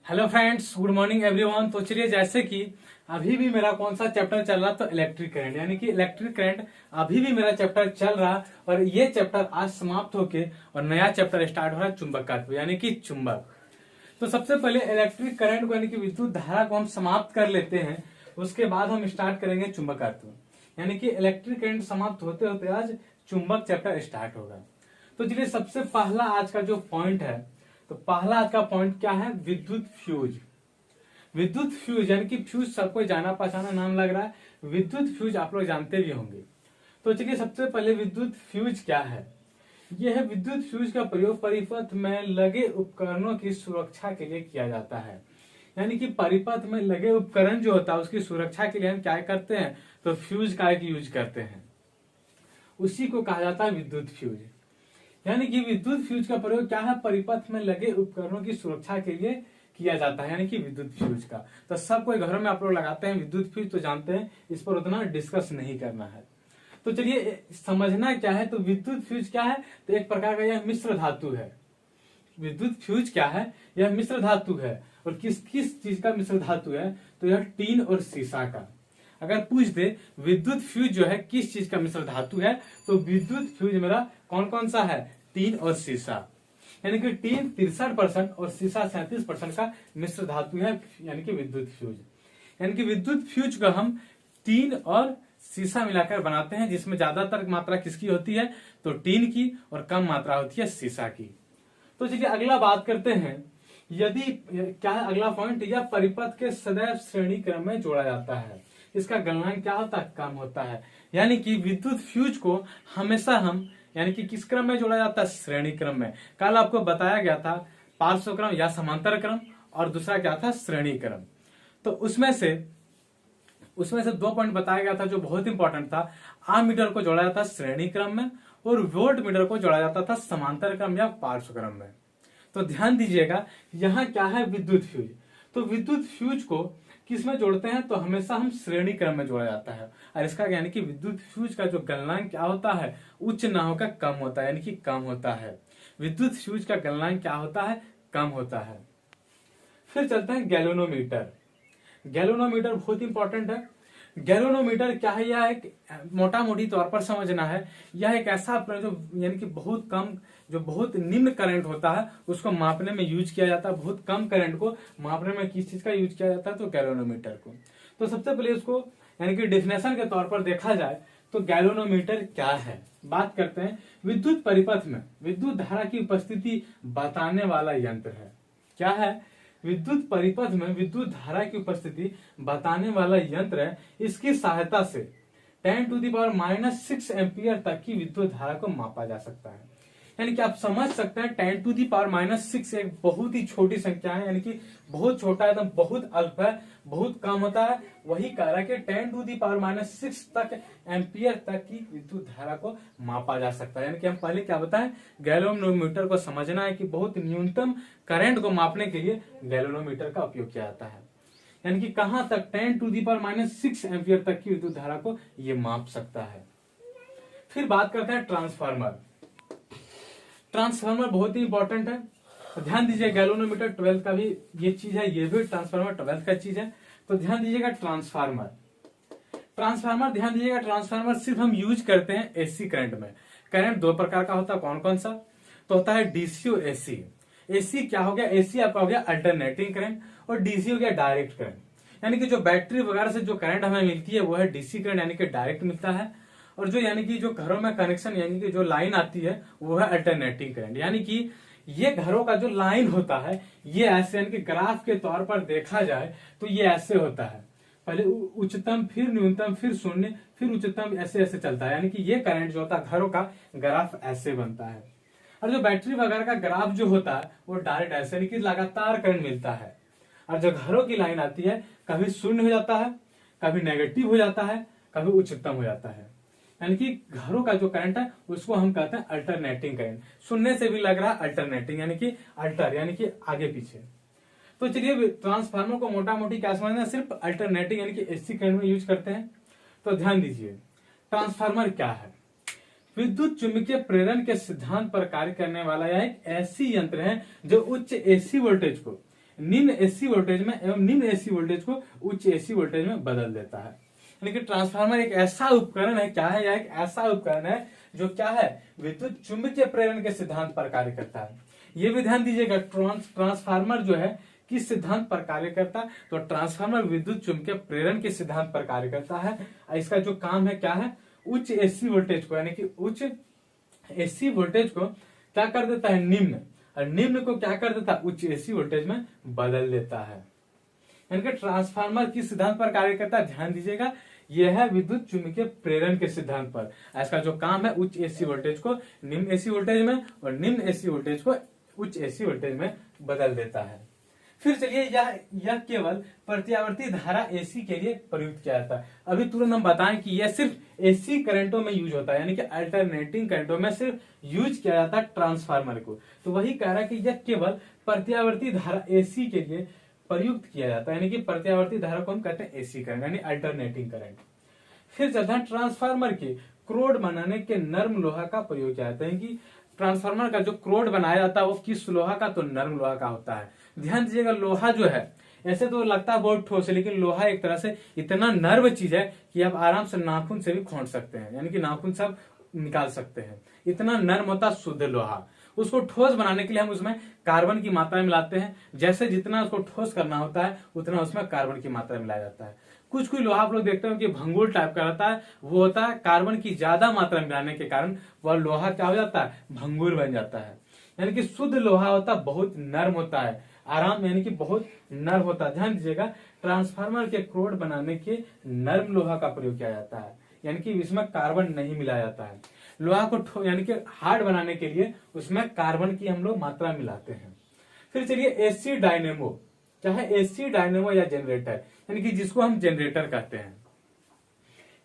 Hello friends, good morning everyone. तो चलिए, जैसे कि अभी भी मेरा कौन सा चैप्टर चल रहा, तो इलेक्ट्रिक करंट, यानी कि इलेक्ट्रिक करंट अभी भी मेरा चैप्टर चल रहा और ये चैप्टर आज समाप्त होके और नया चैप्टर स्टार्ट हो रहा है चुंबकत्व, यानी कि चुंबक। तो सबसे पहले इलेक्ट्रिक करंट को यानी कि विद्युत धारा को हम समाप्त कर लेते हैं, उसके बाद हम स्टार्ट करेंगे चुंबकत्व, यानी कि इलेक्ट्रिक करंट समाप्त होते होते आज चुंबक चैप्टर स्टार्ट होगा। तो चलिए, सबसे पहला आज का जो पॉइंट है, तो पहला आज का पॉइंट क्या है? विद्युत फ्यूज। विद्युत फ्यूज यानी कि फ्यूज सबको जाना पहचाना नाम लग रहा है, विद्युत फ्यूज आप लोग जानते भी होंगे। तो चलिए, सबसे पहले विद्युत फ्यूज क्या है? यह है विद्युत फ्यूज का प्रयोग परिपथ में लगे उपकरणों की सुरक्षा के लिए किया जाता है। यानी कि परिपथ में लगे उपकरण जो होता है उसकी सुरक्षा के लिए हम क्या करते हैं? तो फ्यूज का एक यूज करते हैं, उसी को कहा जाता है विद्युत फ्यूज। यानी कि विद्युत फ्यूज का प्रयोग क्या है? परिपथ में लगे उपकरणों की सुरक्षा के लिए किया जाता है, यानी कि विद्युत फ्यूज का। तो सब कोई घरों में आप लोग लगाते हैं विद्युत फ्यूज, तो जानते हैं, इस पर उतना डिस्कस नहीं करना है। तो चलिए, समझना क्या है? तो विद्युत फ्यूज क्या है? तो एक प्रकार का यह मिश्र धातु है। विद्युत फ्यूज क्या है? यह मिश्र धातु है। और किस किस चीज का मिश्र धातु है? तो यह टीन और सीसा का। अगर पूछ दे विद्युत फ्यूज जो है किस चीज का मिश्र धातु है, तो विद्युत फ्यूज मेरा कौन कौन सा है? टीन और सीसा। यानी कि टीन 63% और सीसा 37% का मिश्र धातु है, यानी कि विद्युत फ्यूज। यानी कि विद्युत फ्यूज को हम टीन और सीसा मिलाकर बनाते हैं, जिसमें ज्यादातर मात्रा किसकी होती है? तो टीन की, और कम मात्रा होती है सीसा की। तो चलिए, अगला बात करते हैं। यदि क्या है अगला पॉइंट? यह परिपथ के सदैव श्रेणी क्रम में जोड़ा जाता है, इसका गलनांक क्या होता है? कम होता है। यानी कि विद्युत फ्यूज को हमेशा हम यानी कि किस क्रम में जोड़ा जाता है? श्रेणी क्रम में। कल आपको बताया गया था पार्श्व क्रम या समांतर क्रम, और दूसरा क्या था? श्रेणी क्रम। तो उसमें से 2 पॉइंट बताया गया था जो बहुत इंपॉर्टेंट था। आमीटर को जोड़ा जाता है श्रेणी क्रम में, और वोल्ट मीटर को जोड़ा जाता था समांतर क्रम या पार्श्व क्रम में। तो ध्यान दीजिएगा, यहाँ क्या है? विद्युत फ्यूज। तो विद्युत फ्यूज को किस में जोड़ते हैं? तो हमेशा हम श्रेणी क्रम में जोड़ा जाता है। और इसका यानी कि विद्युत फ्यूज का जो गलनांक क्या होता है? उच्च ना होकर कम होता है, यानी कि कम होता है। विद्युत फ्यूज का गलनांक क्या होता है? कम होता है। फिर चलते हैं गैल्वेनोमीटर। गैल्वेनोमीटर बहुत इंपॉर्टेंट है। गैल्वेनोमीटर क्या है? यह एक मोटा मोटी तौर पर समझना है, यह एक ऐसा उपकरण जो यानी कि बहुत कम, जो बहुत निम्न करंट होता है उसको मापने में यूज किया जाता है। बहुत कम करंट को मापने में किस चीज का यूज किया जाता है? तो गैल्वेनोमीटर को। तो सबसे पहले उसको यानी कि डेफिनेशन के तौर पर देखा जाए तो गैल्वेनोमीटर क्या है? बात करते हैं। विद्युत परिपथ में विद्युत धारा की उपस्थिति बताने वाला यंत्र है। क्या है? विद्युत परिपथ में विद्युत धारा की उपस्थिति बताने वाला यंत्र है। इसकी सहायता से 10⁻⁻6 एम्पियर तक की विद्युत धारा को मापा जा सकता है। यानी कि आप समझ सकते हैं 10⁻⁻6 एक बहुत ही छोटी संख्या है, यानी कि बहुत छोटा, एकदम बहुत अल्प है, बहुत कम होता है। वही कह रहा है कि 10⁻⁻6 तक एम्पियर तक की विद्युत धारा को मापा जा सकता है। यानी कि हम पहले क्या बताएं? गैल्वेनोमीटर को समझना है कि बहुत न्यूनतम करंट को मापने के लिए गैल्वेनोमीटर का उपयोग किया जाता है। यानी कि कहां तक? 10⁻�6 एम्पियर तक की विद्युत धारा को ये माप सकता है। फिर बात करते हैं ट्रांसफार्मर। ट्रांसफार्मर बहुत ही इंपॉर्टेंट है, तो ध्यान दीजिए। गैल्वेनोमीटर 12 का भी ये चीज है, ये भी ट्रांसफार्मर 12 का चीज है। तो ध्यान दीजिएगा, ट्रांसफार्मर ध्यान दीजिएगा। ट्रांसफार्मर सिर्फ हम यूज करते हैं एसी करंट में। करंट 2 प्रकार का होता है, कौन कौन सा? तो होता है डीसी और एसी। एसी क्या हो गया? एसी आपका हो गया अल्टरनेटिंग करंट, और डीसी हो गया डायरेक्ट करंट। यानी कि जो बैटरी वगैरह से जो करंट हमें मिलती है वो है डीसी करंट, यानी कि डायरेक्ट मिलता है। और जो यानी कि जो घरों में कनेक्शन यानी कि जो लाइन आती है वो है अल्टरनेटिंग करंट। यानी कि ये घरों का जो लाइन होता है ये ऐसे, यानी कि ग्राफ के तौर पर देखा जाए तो ये ऐसे होता है, पहले उच्चतम, फिर न्यूनतम, फिर शून्य, फिर उच्चतम, ऐसे ऐसे चलता है। यानी कि ये करंट जो होता है घरों का ग्राफ ऐसे बनता है। और जो बैटरी वगैरह का ग्राफ जो होता है वो डायरेक्ट ऐसे, यानी कि लगातार करंट मिलता है। और जो घरों की लाइन आती है कभी शून्य हो जाता है, कभी नेगेटिव हो जाता है, कभी उच्चतम हो जाता है। यानी कि घरों का जो करंट है उसको हम कहते हैं अल्टरनेटिंग करंट। सुनने से भी लग रहा है अल्टरनेटिंग, यानी कि अल्टर यानी कि आगे पीछे। तो चलिए, ट्रांसफार्मर को मोटा मोटी क्या समझना है? सिर्फ अल्टरनेटिंग यानी कि एसी करंट में यूज करते हैं। तो ध्यान दीजिए, ट्रांसफार्मर क्या है? विद्युत चुंबकीय प्रेरण के सिद्धांत पर कार्य करने वाला यह एक ऐसी यंत्र है जो उच्च एसी वोल्टेज को निम्न एसी वोल्टेज में एवं निम्न एसी वोल्टेज को उच्च एसी वोल्टेज में बदल देता है। यानी कि ट्रांसफार्मर एक ऐसा उपकरण है, क्या है, यह एक ऐसा उपकरण है जो क्या है, विद्युत चुंबकीय प्रेरण के सिद्धांत पर कार्य करता है। ये भी ध्यान दीजिएगा, ट्रांसफार्मर जो है किस सिद्धांत पर कार्य करता है, तो ट्रांसफार्मर विद्युत चुंबकीय प्रेरण के सिद्धांत पर कार्य करता है। इसका जो काम है क्या है, उच्च एसी वोल्टेज को यानी कि उच्च एसी वोल्टेज को क्या कर देता है, निम्न, और निम्न को क्या कर देता है, उच्च एसी वोल्टेज में बदल देता है। यानी कि ट्रांसफार्मर किस सिद्धांत पर कार्य करता है, ध्यान दीजिएगा, यह है विद्युत चुंबकीय प्रेरण के सिद्धांत पर। इसका जो काम है, उच्च एसी वोल्टेज को निम्न एसी वोल्टेज में और निम्न एसी वोल्टेज को उच्च एसी वोल्टेज में बदल देता है। फिर चलिए यह केवल प्रत्यावर्ती धारा एसी के लिए प्रयुक्त किया जाता है। अभी तुरंत हम बताएं कि यह सिर्फ एसी करंटों में यूज होता है, यानी कि अल्टरनेटिंग करंटों में सिर्फ यूज किया जाता है ट्रांसफार्मर को। तो वही कह रहा है कि यह केवल प्रत्यावर्ती धारा एसी के लिए प्रयुक्त किया जाता है, यानी कि प्रत्यावर्ती धारा को हम कहते हैं एसी करंट यानी अल्टरनेटिंग करंट। फिर चलता है ट्रांसफार्मर के क्रोड बनाने के नर्म लोहा का प्रयोग किया जाता है कि ट्रांसफार्मर का जो क्रोड बनाया जाता है वो किस लोहा का, तो नर्म लोहा का होता है। ध्यान दीजिएगा, लोहा जो है ऐसे तो लगता है बहुत ठोस है, लेकिन लोहा एक तरह से इतना नर्म चीज है कि आप आराम से नाखून से भी खोंट सकते हैं, यानी कि नाखून से आप निकाल सकते हैं। इतना नर्म होता है शुद्ध लोहा। उसको ठोस बनाने के लिए हम उसमें कार्बन की मात्रा मिलाते हैं। जैसे जितना उसको ठोस करना होता है उतना उसमें कार्बन की मात्रा मिलाया जाता है। कुछ कुछ लोहा आप लोग देखते हो कि भंगुर टाइप का रहता है, वो होता है कार्बन की ज्यादा मात्रा मिलाने के कारण वह लोहा क्या हो जाता है, भंगुर बन जाता है। यानी कि शुद्ध लोहा होता है बहुत नर्म होता है, आराम यानी कि बहुत नर्म होता है। ध्यान दीजिएगा, ट्रांसफार्मर के क्रोड बनाने के नर्म लोहा का प्रयोग किया जाता है, यानी कि इसमें कार्बन नहीं मिलाया जाता है। लोहा को यानी कि हार्ड बनाने के लिए उसमें कार्बन की हम लोग मात्रा मिलाते हैं। फिर चलिए एसी डायनेमो, चाहे एसी डायनेमो या जनरेटर, यानी कि जिसको हम जनरेटर कहते हैं।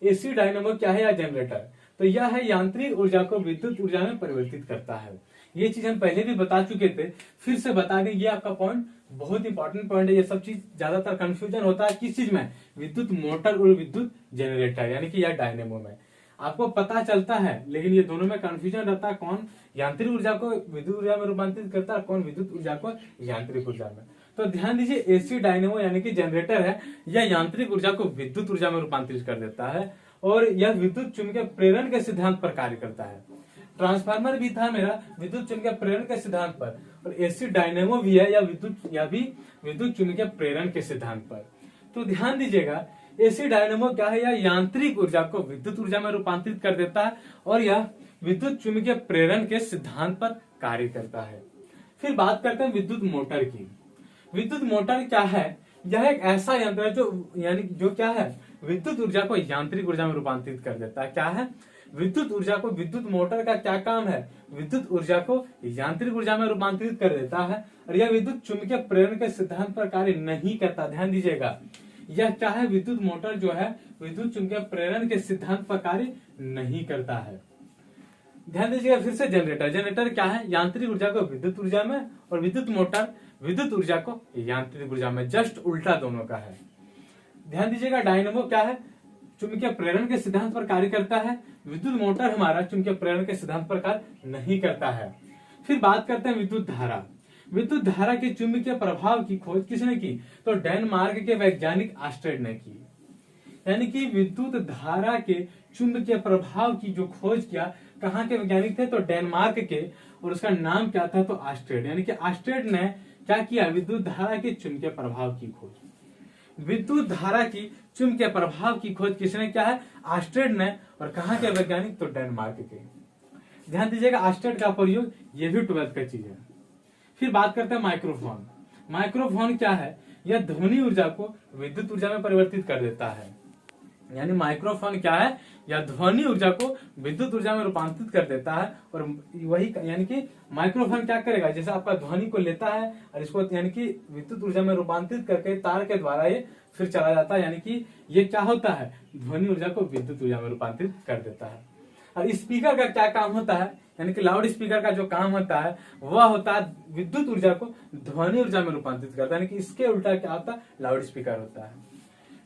एसी डायनेमो क्या है या जनरेटर, तो यह है यांत्रिक ऊर्जा को विद्युत ऊर्जा में परिवर्तित करता है। ये चीज हम पहले भी बता चुके थे, फिर से बता दें, ये आपका पॉइंट बहुत इंपॉर्टेंट पॉइंट है। ये सब चीज ज्यादातर कंफ्यूजन होता है किस चीज में, विद्युत मोटर और विद्युत जनरेटर यानी कि या डायनेमो में। आपको पता चलता है, लेकिन ये दोनों में कंफ्यूजन रहता है, कौन यांत्रिक ऊर्जा को विद्युत ऊर्जा में रूपांतरित करता है, कौन विद्युत ऊर्जा को यांत्रिक ऊर्जा में। तो ध्यान दीजिए, एसी डायनेमो यानी कि जनरेटर है, यह यांत्रिक ऊर्जा को विद्युत ऊर्जा में रूपांतरित कर देता है और यह विद्युत चुंबकीय प्रेरण के सिद्धांत पर कार्य करता है। ट्रांसफार्मर भी था मेरा विद्युत चुंबकीय प्रेरण के सिद्धांत पर, और एसी डायनेमो भी है या भी विद्युत चुंबकीय प्रेरण के सिद्धांत पर। तो ध्यान दीजिएगा, एसी डायनेमो क्या है, यह यांत्रिक ऊर्जा को विद्युत ऊर्जा में रूपांतरित कर देता है और यह विद्युत चुंबकीय प्रेरण के सिद्धांत पर कार्य करता है। फिर बात करते हैं विद्युत मोटर की। विद्युत मोटर क्या है, यह एक ऐसा यंत्र है जो क्या है, विद्युत ऊर्जा को यांत्रिक ऊर्जा में रूपांतरित कर देता है। क्या है, विद्युत ऊर्जा को, विद्युत मोटर का क्या काम है, विद्युत ऊर्जा को यांत्रिक ऊर्जा में रूपांतरित कर देता है और यह विद्युत चुंबकीय प्रेरण के सिद्धांत पर कार्य नहीं करता। ध्यान दीजिएगा, यह क्या है, विद्युत मोटर जो है विद्युत चुंबकीय प्रेरण के सिद्धांत पर कार्य नहीं करता है। ध्यान दीजिएगा, फिर से जनरेटर, जनरेटर क्या है, यांत्रिक ऊर्जा को विद्युत ऊर्जा में और विद्युत मोटर विद्युत ऊर्जा को यांत्रिक ऊर्जा में, जस्ट उल्टा दोनों का है। ध्यान दीजिएगा, डायनेमो क्या है, चुंबकीय प्रेरण के सिद्धांत पर कार्य करता है, विद्युत मोटर हमारा चुंबकीय प्रेरण के सिद्धांत पर कार्य नहीं करता है। फिर बात करते हैं विद्युत धारा। विद्युत धारा के चुंबकीय प्रभाव की खोज किसने की, तो डेनमार्क के वैज्ञानिक आस्टेड ने की। यानी कि विद्युत धारा के चुंबकीय प्रभाव की जो खोज किया, कहाँ के वैज्ञानिक थे, तो डेनमार्क के, और उसका नाम क्या था, तो आस्टेड। यानी कि आस्टेड ने क्या किया, विद्युत धारा के चुंबकीय प्रभाव की खोज। विद्युत धारा की चुंबकीय प्रभाव की खोज किसने किया है, आस्टेड ने, और कहाँ के वैज्ञानिक, तो डेनमार्क के। ध्यान दीजिएगा, आस्टेड का प्रयोग ये भी 12th का चीज है। फिर बात करते हैं माइक्रोफोन। माइक्रोफोन क्या है, यह ध्वनि ऊर्जा को विद्युत ऊर्जा में परिवर्तित कर देता है। यानी माइक्रोफोन क्या है, यह ध्वनि ऊर्जा को विद्युत ऊर्जा में रूपांतरित कर देता है। और वही यानी कि माइक्रोफोन क्या करेगा, जैसे आपका ध्वनि को लेता है और इसको यानी कि विद्युत ऊर्जा में रूपांतरित करके तार के द्वारा ये फिर चला जाता है। यानी कि ये क्या होता है, ध्वनि ऊर्जा को विद्युत ऊर्जा में रूपांतरित कर देता है। और स्पीकर का क्या काम होता है, यानी कि लाउड स्पीकर का जो काम होता है वह होता है विद्युत ऊर्जा को ध्वनि ऊर्जा में रूपांतरित करता है। यानी कि इसके उल्टा क्या होता है, लाउड स्पीकर होता है।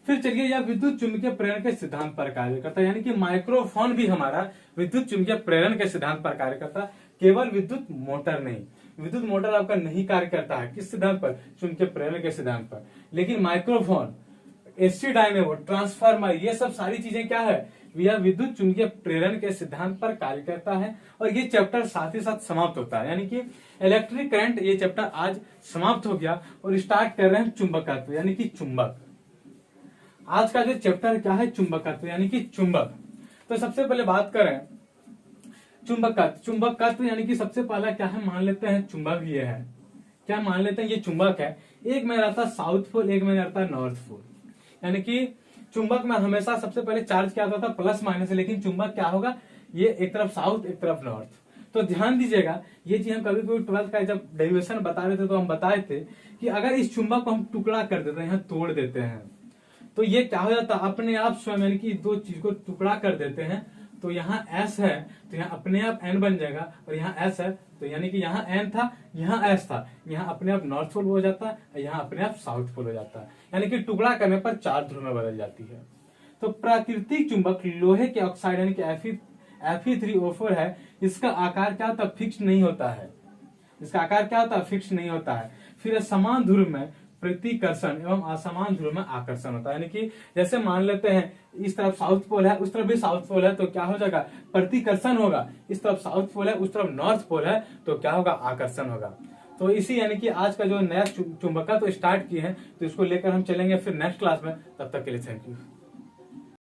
फिर चलिए, यह विद्युत चुंबकीय प्रेरण के सिद्धांत पर कार्य करता है। यानी कि माइक्रोफोन भी हमारा विद्युत चुंबकीय प्रेरण के सिद्धांत पर कार्य करता है, केवल विद्युत मोटर नहीं। विद्युत मोटर आपका नहीं कार्य करता है। किस सिद्धांत पर? चुंबकीय प्रेरण के सिद्धांत पर। लेकिन माइक्रोफोन, एसी डायनेमो, ट्रांसफार्मर, ये सब सारी चीजें क्या है? यह विद्युत चुंबकीय प्रेरण के सिद्धांत पर कार्य करता है। और ये चैप्टर साथ ही साथ समाप्त होता है, यानी कि इलेक्ट्रिक करंट ये चैप्टर आज समाप्त हो गया और स्टार्ट कर रहे हैं चुंबकत्व, यानी कि चुंबक। आज का जो चैप्टर क्या है? चुंबकत्व, यानी कि चुंबक। तो सबसे पहले बात करें चुंबकत्व। चुंबकत्व यानी कि सबसे पहला क्या है? मान लेते हैं चुंबक ये है। क्या मान लेते हैं? ये चुंबक है। एक में रहता है साउथ पोल, एक में रहता है नॉर्थ पोल। यानी कि चुंबक में हमेशा सबसे पहले चार्ज क्या होता था? Plus minus. लेकिन चुंबक क्या होगा? ये एक तरफ साउथ, एक तरफ नॉर्थ। तो ध्यान दीजिएगा, ये चीज हम कभी कभी 12th का जब डेरिवेशन बता रहे थे तो हम बताए थे कि अगर इस चुंबक को हम टुकड़ा कर देते हैं, यहाँ तोड़ देते हैं, तो ये क्या हो जाता है? अपने आप स्वयं, यानी कि दो चीज को टुकड़ा कर देते हैं, तो यहाँ S है तो यहाँ अपने आप N बन जाएगा, और यहाँ S है तो यानी कि यहाँ N था, यहाँ S था, यहाँ अपने आप नॉर्थ पोल हो जाता है, यहाँ अपने आप साउथ पोल हो जाता है। यानी कि टुकड़ा करने पर चार ध्रुव में बदल जाती है। तो प्राकृतिक चुंबक लोहे के ऑक्साइड यानी कि Fe3O4 है। इसका आकार क्या होता है? फिक्स नहीं होता है। इसका आकार क्या होता है? फिक्स नहीं होता है। फिर समान ध्रुव में प्रतिकर्षण एवं असमान ध्रुव में आकर्षण होता है। यानी कि जैसे मान लेते हैं इस तरफ साउथ पोल है, उस तरफ भी साउथ पोल है, तो क्या हो जाएगा? प्रतिकर्षण होगा। इस तरफ साउथ पोल है, उस तरफ नॉर्थ पोल है, तो क्या होगा? आकर्षण होगा। तो इसी यानी कि आज का जो नया चुंबकत्व स्टार्ट किए हैं, तो इसको लेकर हम चलेंगे फिर नेक्स्ट क्लास में। तब तक के लिए थैंक यू।